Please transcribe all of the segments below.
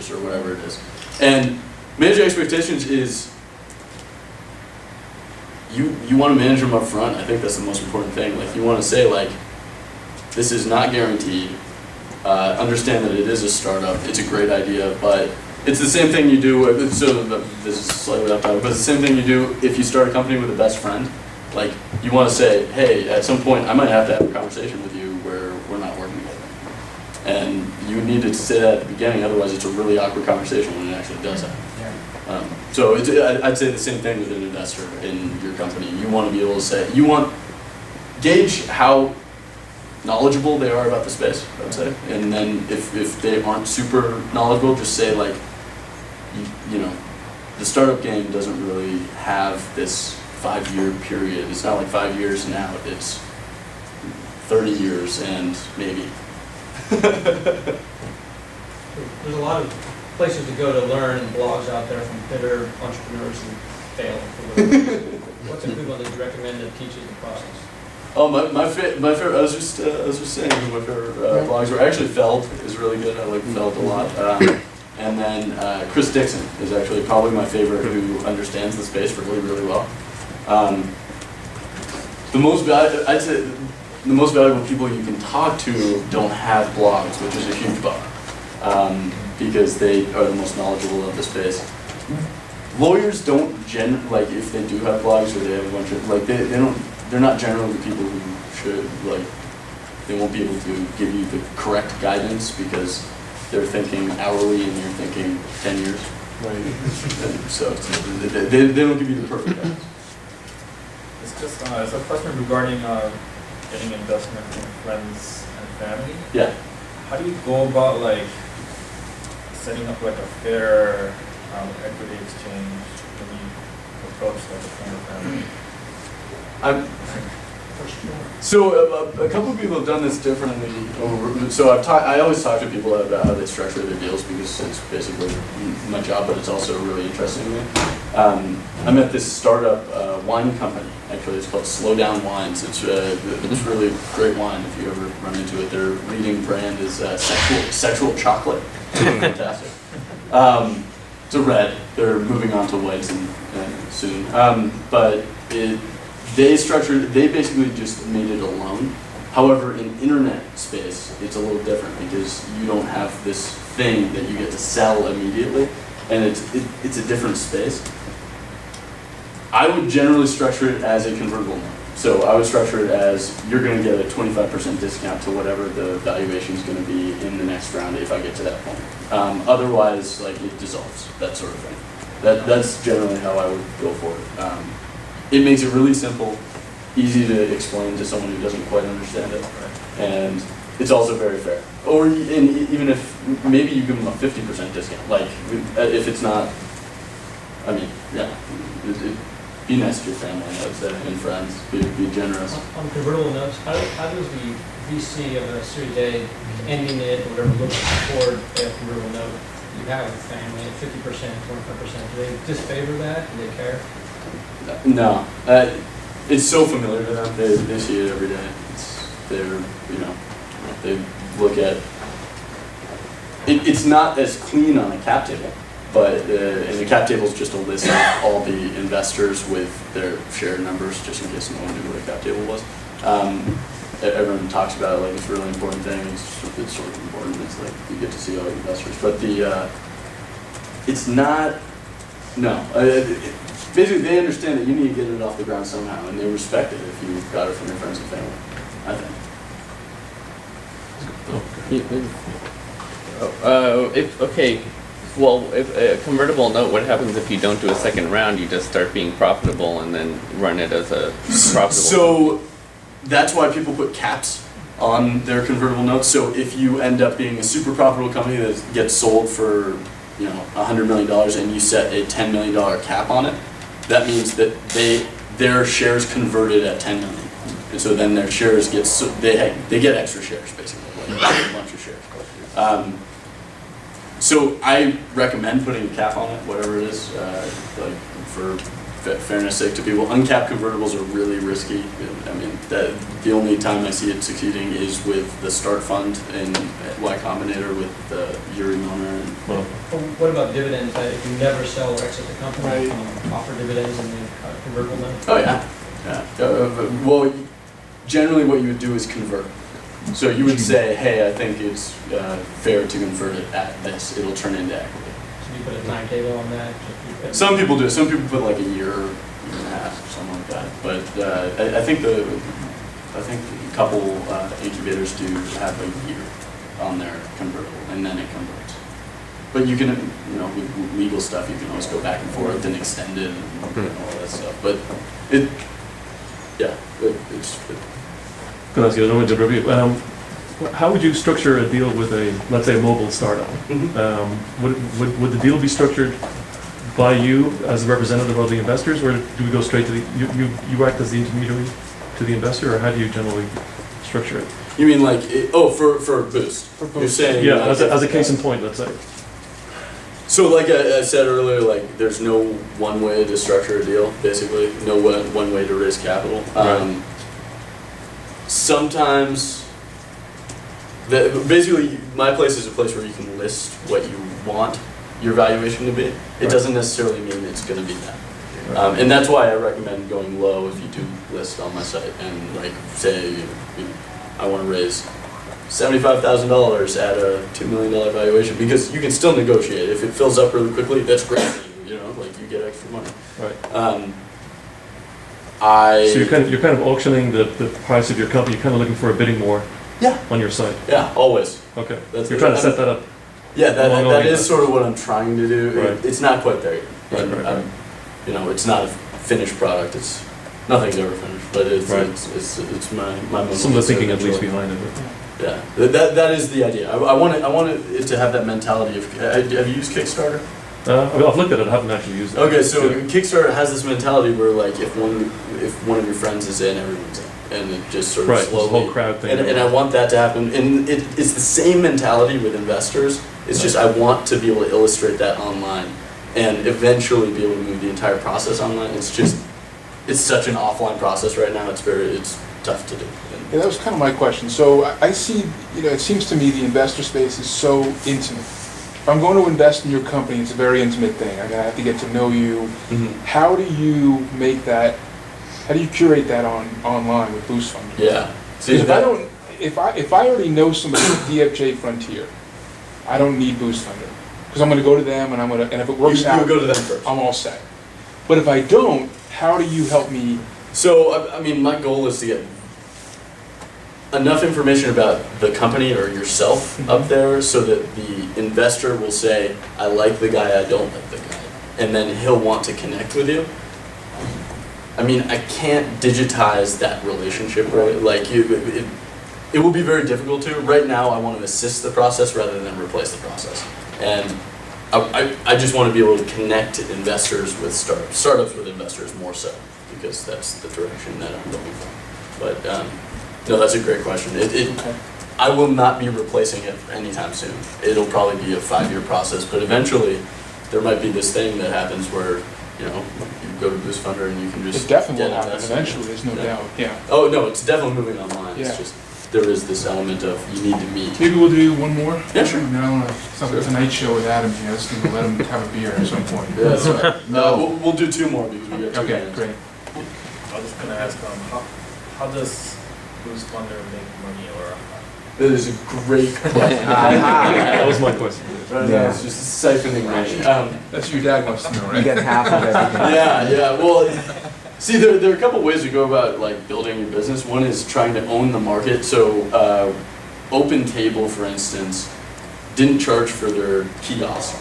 years or whatever it is. And managing expectations is, you want to manage them up front. I think that's the most important thing. Like, you want to say, like, this is not guaranteed. Understand that it is a startup. It's a great idea, but it's the same thing you do. So this is slightly off topic, but it's the same thing you do if you start a company with a best friend. Like, you want to say, hey, at some point I might have to have a conversation with you where we're not working together. And you need to say that at the beginning, otherwise it's a really awkward conversation when it actually does happen. So I'd say the same thing with an investor in your company. You want to be able to say, gauge how knowledgeable they are about the space, I would say. And then if they aren't super knowledgeable, just say, like, you know, the startup game doesn't really have this 5-year period. It's not like 5 years and out, it's 30 years and maybe. There's a lot of places to go to learn and blogs out there from bitter entrepreneurs who fail. What's a good one that you recommend that teaches the process? Oh, my favorite. I was just saying my favorite blogs were actually Feld is really good. I like Feld a lot. And then Chris Dixon is actually probably my favorite, who understands the space really, really well. I'd say the most valuable people you can talk to don't have blogs, which is a huge bummer, because they are the most knowledgeable of the space. Lawyers don't like, if they do have blogs or they have a bunch of, like, they're not generally people who should, like, they won't be able to give you the correct guidance because they're thinking hourly and you're thinking 10 years. Right. So they don't give you the perfect guidance. It's just it's a question regarding getting investment from friends and family. Yeah. How do you go about, like, setting up like a fair equity exchange when you approach like a friend or family? So a couple of people have done this differently. So I always talk to people about how they structure their deals, because it's basically my job, but it's also really interesting to me. I met this startup wine company. Actually, it's called Slow Down Wines. It's really great wine if you ever run into it. Their leading brand is sexual chocolate. Fantastic. It's a red. They're moving on to whites and soon. But they basically just made it a loan. However, in internet space, it's a little different because you don't have this thing that you get to sell immediately, and it's a different space. I would generally structure it as a convertible note. So I would structure it as, you're going to get a 25% discount to whatever the valuation is going to be in the next round if I get to that point. Otherwise, like, it dissolves, that sort of thing. That's generally how I would go for it. It makes it really simple, easy to explain to someone who doesn't quite understand it, and it's also very fair. Or even if maybe you give them a 50% discount, like, if it's not, I mean, yeah, be nice to your family, I would say, and friends. Be generous. On convertible notes, how does the VC of a Series A ending it or whatever look toward a convertible note? You have a family at 50%, 25%. Do they disfavor that? Do they care? No, it's so familiar to them. They see it every day. They look at it. It's not as clean on a cap table, but and the cap table is just a list of all the investors with their share numbers, just in case no one knew what a cap table was. Everyone talks about it like it's a really important thing. It's sort of important. It's like you get to see all the investors, but it's not. No. Basically, they understand that you need to get it off the ground somehow, and they respect it if you got it from your friends and family, I think. If a convertible note, what happens if you don't do a second round? You just start being profitable and then run it as a profitable. So that's why people put caps on their convertible notes. So if you end up being a super profitable company that gets sold for $100 million and you set a $10 million cap on it, that means that their shares converted at 10 million, and so then their shares get they get extra shares basically, like a bunch of shares. So I recommend putting a cap on it, whatever it is, like for fairness sake to people, uncapped convertibles are really risky. I mean, the only time I see it succeeding is with the Start Fund and Y Combinator with Yuri Milner. And, Well, What about dividends? If you never sell or exit the company, Right. can you offer dividends in the convertible note? oh yeah, well, generally what you would do is convert. So you would say, hey, I think it's fair to convert it at this. It'll turn into equity. So you put a timetable on that? Some people do. Some people put like a year and a half, something like that. But I think a couple incubators do have a year on their convertible, and then it converts. But you can, with legal stuff, you can always go back and forth and extend it and all that stuff. But it's. can I ask you another one to review? How would you structure a deal with let's say, a mobile startup? Would the deal be structured by you as a representative of the investors, or do we go straight to you act as the intermediary to the investor, or how do you generally structure it? You mean like, for Boost? You're saying Yeah, as a case in point, let's say. So like I said earlier, like there's no one way to structure a deal, basically. No one way to raise capital. Right. Sometimes, basically my place is a place where you can list what you want your valuation to be. It Right. doesn't necessarily mean it's going to be that. And that's why I recommend going low if you do list on my site and like say, I want to raise $75,000 at a $2 million valuation, because you can still negotiate. If it fills up really quickly, that's great. Like you get extra money. Right. So So you're kind of auctioning the price of your company. You're kind of looking for a bidding war. Yeah. On your site. Yeah, always. Okay. That's You're trying to set that up. Yeah, that Along is the sort of what I'm trying to do. Right. It's not quite there yet. Right, And right, I'm, it's not a finished product. Nothing's ever finished, but it's Right. it's my Some of the thinking at motivation. least behind it. Yeah, that is the idea. I want it to have that mentality of. Have you used Kickstarter? I've looked at it. I haven't actually used it. Okay, so Yeah. Kickstarter has this mentality where like if one of your friends is in, everyone's in, and it just sort of Right, this slowly. whole crowd thing. And I want that to happen, and it's the same mentality with investors. It's just I want to be able to illustrate that online, and eventually be able to move the entire process online. It's such an offline process right now. It's tough to do. Yeah, that was kind of my question. So I see, it seems to me the investor space is so intimate. If I'm going to invest in your company, it's a very intimate thing. I have to get to know you. How do you make that? How do you curate that online with Boost Fund? Yeah. See, if I already know somebody at DFJ Frontier, I don't need Boost Funder, because I'm going to go to them and if it works out, you'll go to them first. I'm all set. But if I don't, how do you help me? So, I mean, my goal is to get enough information about the company or yourself up there so that the investor will say, I like the guy, I don't like the guy. And then he'll want to connect with you. I mean, I can't digitize that relationship, right? Like, it will be very difficult to. Right now, I want to assist the process rather than replace the process. And I just want to be able to connect investors with startups with investors more so, because that's the direction that I'm looking for. But no, that's a great question. I will not be replacing it anytime soon. It'll probably be a 5-year process, but eventually there might be this thing that happens where you go to Boost Funder and you can just It definitely get will happen invested. eventually, there's no doubt, yeah. Oh no, it's definitely moving online. Yeah. It's just there is this element of you need to meet. Maybe we'll do one more? Yeah, sure. And then I want to, Tonight Show with Adam here, I just need to let him have a beer at some point. Yeah, that's right. We'll do 2 more because we got 2 Okay, minutes. great. I was just gonna ask, how does Boost Funder make money, or That is a great question. That was my question. Right now, it's just siphoning money. That's what your dad wants to know, You right? get half of everything. Yeah. Well, see, there are a couple ways to go about like building your business. One is trying to own the market. So, Open Table, for instance, didn't charge for their kiosk.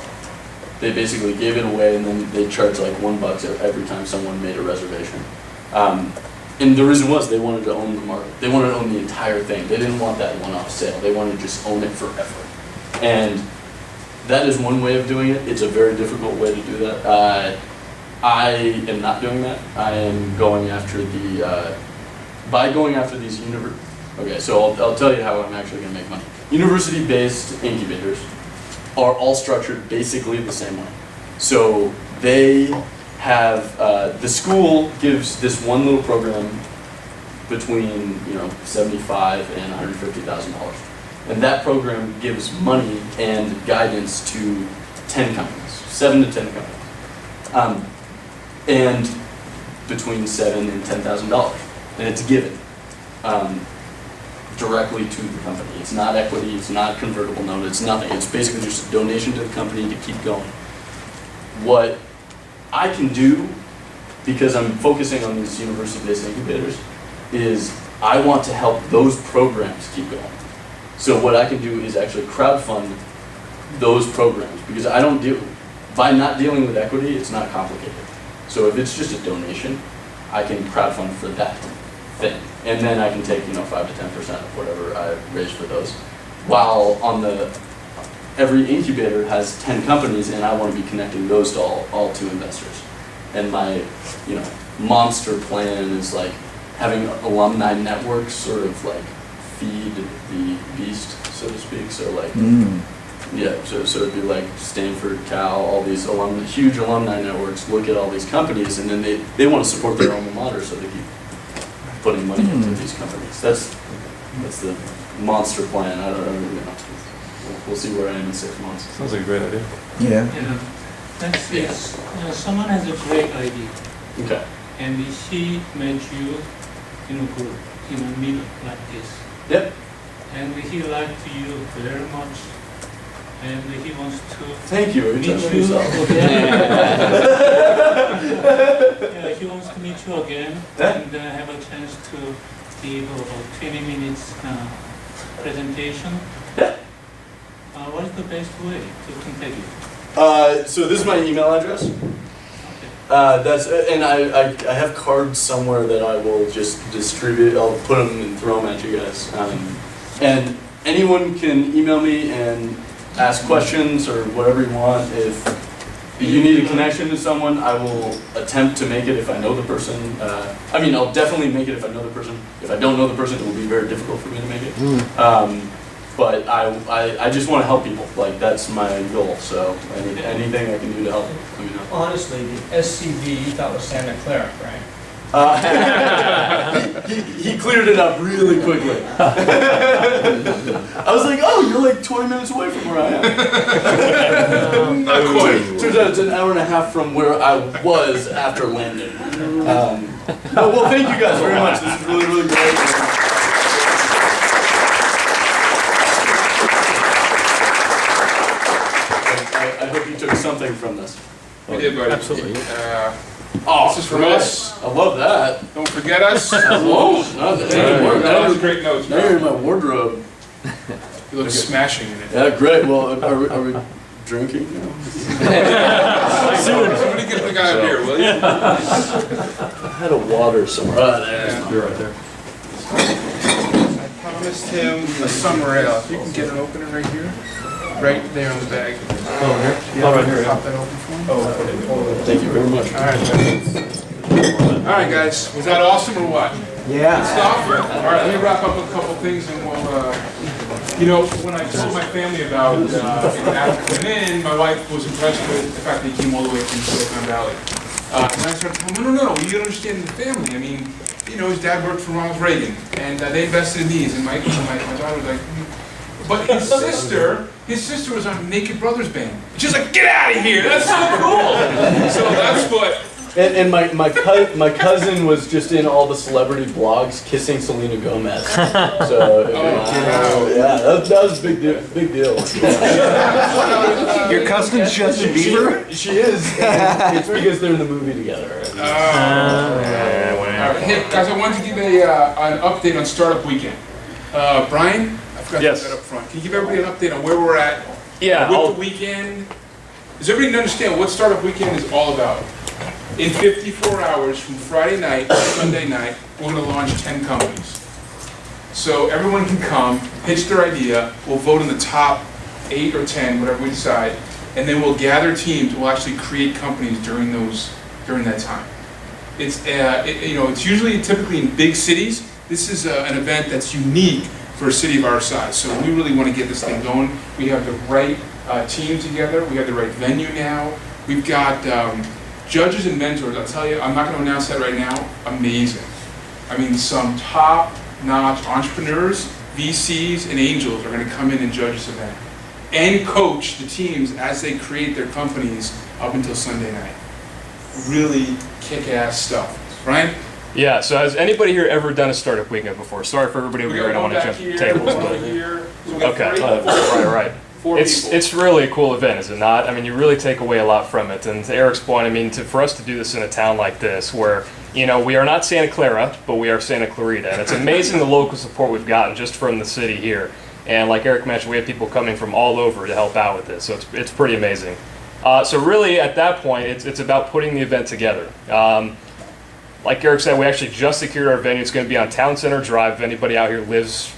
They basically gave it away, and then they charged like $1 every time someone made a reservation. And the reason was they wanted to own the market. They wanted to own the entire thing. They didn't want that one-off sale. They wanted to just own it forever. And that is one way of doing it. It's a very difficult way to do that. I am not doing that. I am going after by going after these okay, so I'll tell you how I'm actually going to make money. University-based incubators are all structured basically the same way. So they have, the school gives this one little program between, $75,000 and $150,000. And that program gives money and guidance to 10 companies, 7 to 10 companies. And between $7,000 and $10,000. And it's given directly to the company. It's not equity, it's not convertible note, it's nothing. It's basically just a donation to the company to keep going. What I can do, because I'm focusing on these university-based incubators, is I want to help those programs keep going. So what I can do is actually crowdfund those programs, because by not dealing with equity, it's not complicated. So if it's just a donation, I can crowdfund for that thing. And then I can take, 5 to 10% of whatever I raise for those. While every incubator has 10 companies, and I want to be connecting those to all to investors. And my, monster plan is like having alumni networks sort of like feed the beast, so to speak. So like, yeah, so it'd be like Stanford, Cal, all these huge alumni networks look at all these companies, and then they want to support their alma mater, so they keep putting money into these companies. That's the monster plan. I don't know. We'll see where I am in 6 months. Sounds like a great idea. Yeah. Let's say someone has a great idea, Okay. and he met you in a group, in a meetup like this, Yep. and he liked you very much, and he wants to Thank you. Are you meet touching you yourself? again. Yeah, he wants to meet you again and have a chance to give about 20 minutes presentation. Yeah. What is the best way to contact you? So this is my email address. Okay. And I have cards somewhere that I will just distribute. I'll put them and throw them at you guys. And anyone can email me and ask questions or whatever you want. If you need a connection to someone, I will attempt to make it if I know the person. I'll definitely make it if I know the person. If I don't know the person, it will be very difficult for me to make it. But I just want to help people. Like, that's my goal. So anything I can do to help, let me know. Honestly, the SCV you thought was Santa Clara, right? He cleared it up really quickly. I was like, oh, you're like 20 minutes away from where I am. Not quite. Turns out it's an hour and a half from where I was after landing. Well, thank you guys very much. This is really, really great. I hope you took something from this. We did, buddy. Absolutely. Oh, This is from us. I love that. Don't forget us. I won't. Not that anymore. That was great notes, Now you're in man. my wardrobe. You look smashing in it. Yeah, great. Well, are we drinking now? Somebody get the guy up here, will you? I had a water somewhere. Oh, there's Yeah. my You're right there. I promised him a summer ale. If you can get an opener right here, right there on the bag. Oh, here? Yeah, Oh, right here, Pop yeah. that open for him. Thank you very much. All right, buddy. All right, guys. Was that awesome or what? Yeah. Stop. All right, let me wrap up a couple things and we'll, when I told my family about Adam coming in, my wife was impressed with the fact that he came all the way from Silicon Valley. And I started telling him, no, you understand the family. I mean, his dad worked for Ronald Reagan, and they invested in these, and my daughter was like, but his sister was on Naked Brothers band. She's like, get out of here, that's so cool. So that's what. And my cousin was just in all the celebrity blogs kissing Selena Gomez. So yeah, that was a big deal. Your cousin's Justin Bieber? She is. And it's because they're in the movie together. All right, hey guys, I wanted to give an update on Startup Weekend. Brian, I forgot Yes. to put that up front. Can you give everybody an update on where we're at with the weekend? Does everybody understand what Startup Weekend is all about? In 54 hours from Friday night to Sunday night, we're going to launch 10 companies. So everyone can come, pitch their idea, we'll vote on the top 8 or 10, whatever we decide, and then we'll gather teams, we'll actually create companies during that time. It's typically in big cities. This is an event that's unique for a city of our size. So we really want to get this thing going. We have the right team together. We have the right venue now. We've got Judges and mentors, I'll tell you, I'm not gonna announce that right now, amazing. I mean, some top-notch entrepreneurs, VCs, and angels are gonna come in and judge this event. And coach the teams as they create their companies up until Sunday night. Really kick-ass stuff. Ryan? Yeah, so has anybody here ever done a startup weekend before? Sorry for everybody over here, I don't want to jump tables. Okay, right. Four people. It's really a cool event, is it not? I mean, you really take away a lot from it. And to Eric's point, I mean, for us to do this in a town like this, where, you know, we are not Santa Clara, but we are Santa Clarita. And it's amazing the local support we've gotten just from the city here. And like Eric mentioned, we have people coming from all over to help out with this, so it's pretty amazing. So really, at that point, it's about putting the event together. Like Eric said, we actually just secured our venue. It's going to be on Town Center Drive. If anybody out here lives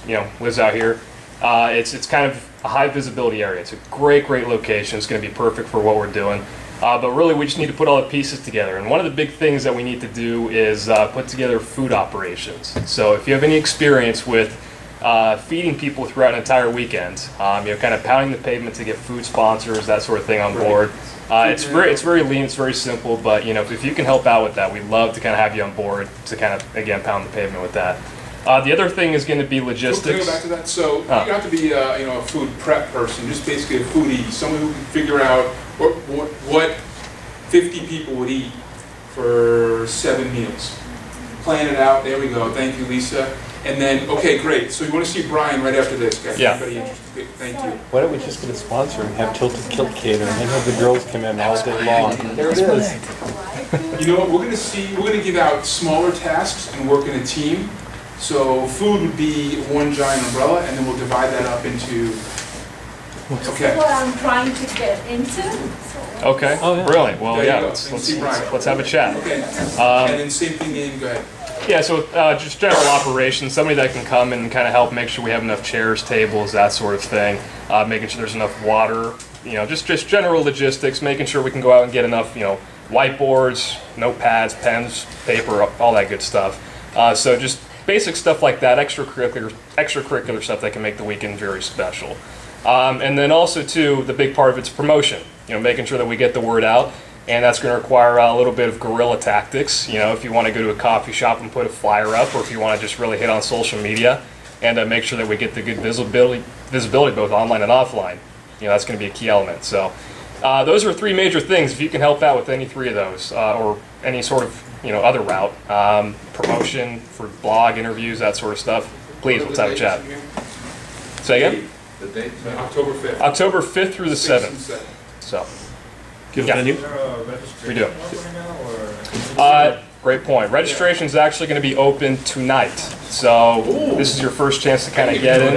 out here, it's kind of a high visibility area. It's a great location. It's going to be perfect for what we're doing. But really, we just need to put all the pieces together. And one of the big things that we need to do is put together food operations. So if you have any experience with feeding people throughout an entire weekend, kind of pounding the pavement to get food sponsors, that sort of thing on board. It's very lean, it's very simple, but if you can help out with that, we'd love to kind of have you on board to kind of, again, pound the pavement with that. The other thing is going to be logistics. Can we go back to that? So you don't have to be a food prep person, just basically a foodie, someone who can figure out what 50 people would eat for 7 meals. Plan it out. There we go. Thank you, Lisa. And then, okay, great. So you want to see Brian right after this, guys? Yeah. Anybody interested? Thank you. Why don't we just get a sponsor and have Tilted Kilt Cater and have the girls come in all day long? There it is. You know what? We're going to give out smaller tasks and work in a team. So food would be one giant umbrella, and then we'll divide that up into. Okay. What I'm trying to get into. Okay, brilliant. Well, There you yeah, go. let's See Brian. let's have a chat. Okay. And then same thing in. Go ahead. Yeah, so just general operations, somebody that can come and kind of help make sure we have enough chairs, tables, that sort of thing, making sure there's enough water, just general logistics, making sure we can go out and get enough, whiteboards, notepads, pens, paper, all that good stuff. So just basic stuff like that, extracurricular stuff that can make the weekend very special. And then also, too, the big part of it's promotion, making sure that we get the word out. And that's going to require a little bit of guerrilla tactics. If you want to go to a coffee shop and put a flyer up, or if you want to just really hit on social media and make sure that we get the good visibility both online and offline. That's going to be a key element. So those are 3 major things. If you can help out with any 3 of those, or any sort of other route, promotion for blog interviews, that sort of stuff, please let's have a chat. Say again? The date? October 5th. October 5th through the 6th and 7th. 7th. So. Give Yeah. venue. Is there a registration We do. open now, or? Great point. Registration is actually going to be open tonight. So this is your first chance to kind of get in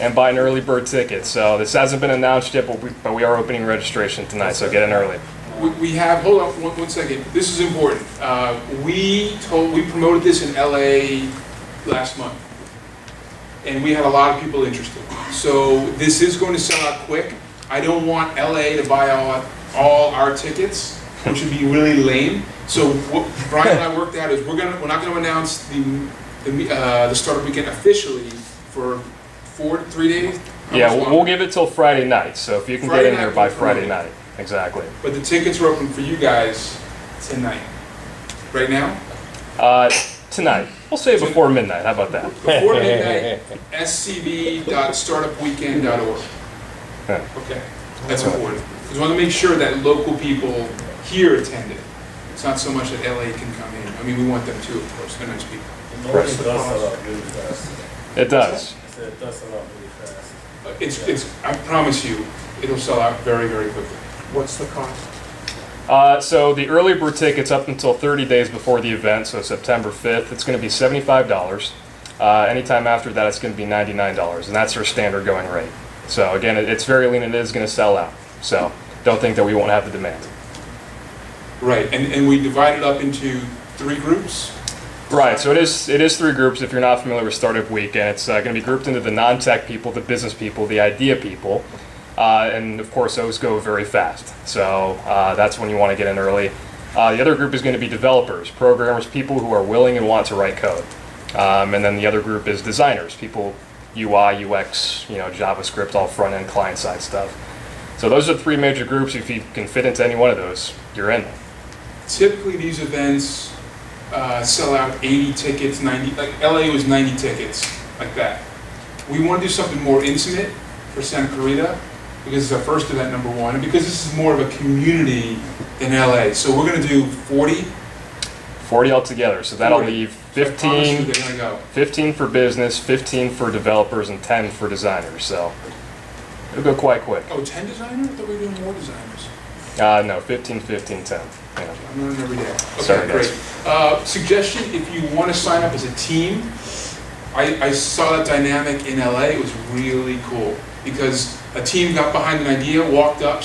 and buy an early bird ticket. So this hasn't been announced yet, but we are opening registration tonight, so get in early. We have, hold on one second, this is important. We promoted this in LA last month, and we had a lot of people interested. So this is going to sell out quick. I don't want LA to buy all our tickets, which would be really lame. So what Brian and I worked out is we're not going to announce the startup weekend officially for 3 days. Yeah, we'll give it till Friday night. So if you can Friday get in there night by will Friday promote night, exactly. But the tickets are open for you guys tonight. Right now? Tonight. We'll say before midnight. How about that? Before midnight, scv.startupweekend.org. Okay, that's important. Because we want to make sure that local people here attend it. It's not so much that LA can come in. I mean, we want them too, of course. They're nice people. It does sell out really fast. It does. I said it does sell out really fast. I promise you, it'll sell out very, very quickly. What's the cost? So the early bird tickets up until 30 days before the event, so September 5th, it's going to be $75. Anytime after that, it's going to be $99, and that's our standard going rate. So again, it's very lean and it is going to sell out. So don't think that we won't have the demand. Right, and we divide it up into 3 groups? Right, so it is 3 groups. If you're not familiar with Startup Weekend, it's going to be grouped into the non-tech people, the business people, the idea people, and of course those go very fast. So that's when you want to get in early. The other group is going to be developers, programmers, people who are willing and want to write code. And then the other group is designers, people UI, UX, JavaScript, all front-end client-side stuff. So those are the 3 major groups. If you can fit into any one of those, you're in. typically these events sell out 80 tickets, 90, like LA was 90 tickets, like that. We want to do something more intimate for Santa Clarita, because it's our first event, number one, and because this is more of a community in LA. So we're going to do 40. 40 altogether, so that'll 40. leave So I promise you 15, they're gonna go. 15 for business, 15 for developers, and 10 for designers, so it'll go quite quick. Oh, 10 designers? I thought we were doing more designers. No, 15, 15, 10. Yeah. I'm running every day. Sorry, Okay, guys. great. Suggestion, if you want to sign up as a team, I saw that dynamic in LA. It was really cool because a team got behind an idea, walked up,